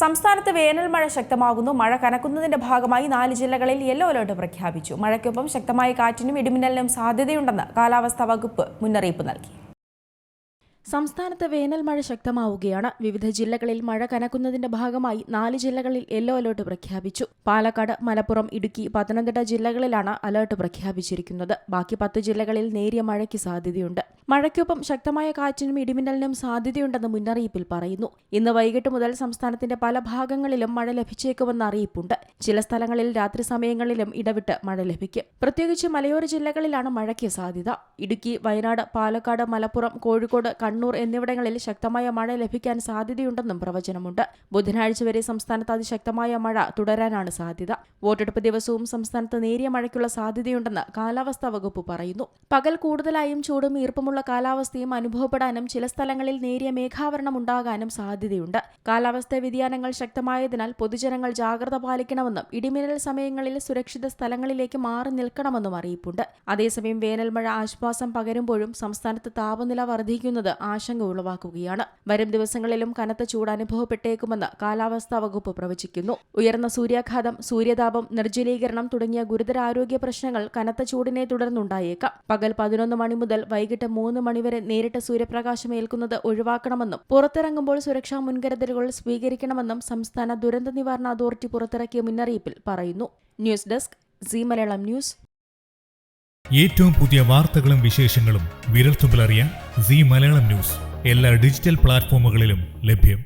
സംസ്ഥാനത്ത് വേനൽ മഴ ശക്തമാകുന്നു. മഴ കനക്കുന്നതിന്റെ ഭാഗമായി 4 ജില്ലകളിൽ യെല്ലോ അലർട്ട് പ്രഖ്യാപിച്ചു. മഴയ്ക്കൊപ്പം ശക്തമായ കാറ്റിനും ഇടിമിന്നലിനും സാധ്യതയുണ്ടെന്ന് കാലാവസ്ഥാ വകുപ്പ് മുന്നറിയിപ്പ് നൽകി. സംസ്ഥാനത്ത് വേനൽ മഴ ശക്തമാവുകയാണ്. വിവിധ ജില്ലകളിൽ മഴ കനക്കുന്നതിന്റെ ഭാഗമായി 4 ജില്ലകളിൽ യെല്ലോ അലർട്ട് പ്രഖ്യാപിച്ചു. പാലക്കാട്, മലപ്പുറം, ഇടുക്കി, പത്തനംതിട്ട ജില്ലകളിലാണ് അലർട്ട് പ്രഖ്യാപിച്ചിരിക്കുന്നത്. ബാക്കി 10 ജില്ലകളിൽ നേരിയ മഴയ്ക്ക് സാധ്യതയുണ്ട്. മഴയ്ക്കൊപ്പം ശക്തമായ കാറ്റിനും ഇടിമിന്നലിനും സാധ്യതയുണ്ടെന്ന് മുന്നറിയിപ്പിൽ പറയുന്നു. ഇന്ന് വൈകിട്ട് മുതൽ സംസ്ഥാനത്തിന്റെ പല ഭാഗങ്ങളിലും മഴ ലഭിച്ചേക്കുമെന്ന് അറിയിപ്പുണ്ട്. ചില സ്ഥലങ്ങളിൽ രാത്രി സമയങ്ങളിലും ഇടവിട്ട് മഴ ലഭിക്കും. പ്രത്യേകിച്ച് മലയോര ജില്ലകളിലാണ് മഴയ്ക്ക് സാധ്യത. ഇടുക്കി, വയനാട്, പാലക്കാട്, മലപ്പുറം, കോഴിക്കോട്, കണ്ണൂർ എന്നിവിടങ്ങളിൽ ശക്തമായ മഴ ലഭിക്കാൻ സാധ്യതയുണ്ടെന്നും പ്രവചനമുണ്ട്. ബുധനാഴ്ച വരെ സംസ്ഥാനത്ത് അതിശക്തമായ മഴ തുടരാനാണ് സാധ്യത. വോട്ടെടുപ്പ് ദിവസവും സംസ്ഥാനത്ത് നേരിയ മഴയ്ക്കുള്ള സാധ്യതയുണ്ടെന്ന് കാലാവസ്ഥാ വകുപ്പ് പറയുന്നു. പകൽ കൂടുതലായും ചൂടും ഈർപ്പമുള്ള കാലാവസ്ഥയും അനുഭവപ്പെടാനും ചില സ്ഥലങ്ങളിൽ നേരിയ മേഘാവരണം ഉണ്ടാകാനും സാധ്യതയുണ്ട്. കാലാവസ്ഥാ വ്യതിയാനങ്ങൾ ശക്തമായതിനാൽ പൊതുജനങ്ങൾ ജാഗ്രത പാലിക്കണമെന്നും ഇടിമിന്നൽ സമയങ്ങളിൽ സുരക്ഷിത സ്ഥലങ്ങളിലേക്ക് മാറി നിൽക്കണമെന്നും അറിയിപ്പുണ്ട്. അതേസമയം വേനൽ മഴ ആശ്വാസം പകരുമ്പോഴും സംസ്ഥാനത്ത് താപനില വർദ്ധിക്കുന്നത് ആശങ്ക ഉളവാക്കുകയാണ്. വരും ദിവസങ്ങളിലും കനത്ത ചൂട് അനുഭവപ്പെട്ടേക്കുമെന്ന് കാലാവസ്ഥാ വകുപ്പ് പ്രവചിക്കുന്നു. ഉയർന്ന സൂര്യാഘാതം, സൂര്യതാപം, നിർജ്ജലീകരണം തുടങ്ങിയ ഗുരുതര ആരോഗ്യ പ്രശ്നങ്ങൾ കനത്ത ചൂടിനെ തുടർന്നുണ്ടായേക്കാം. പകൽ 11 മണി മുതൽ വൈകിട്ട് 3 മണിവരെ നേരിട്ട് സൂര്യപ്രകാശം ഏൽക്കുന്നത് ഒഴിവാക്കണമെന്നും പുറത്തിറങ്ങുമ്പോൾ സുരക്ഷാ മുൻകരുതലുകൾ സ്വീകരിക്കണമെന്നും സംസ്ഥാന ദുരന്ത നിവാരണ അതോറിറ്റി പുറത്തിറക്കിയ മുന്നറിയിപ്പിൽ പറയുന്നു. News desk Zee Malayalam news. ഏറ്റവും പുതിയ വാർത്തകളും വിശേഷങ്ങളും വിരൽത്തുമ്പിലറിയാൻ സീ മലയാളം ന്യൂസ് എല്ലാ ഡിജിറ്റൽ പ്ലാറ്റ്ഫോമുകളിലും ലഭ്യം.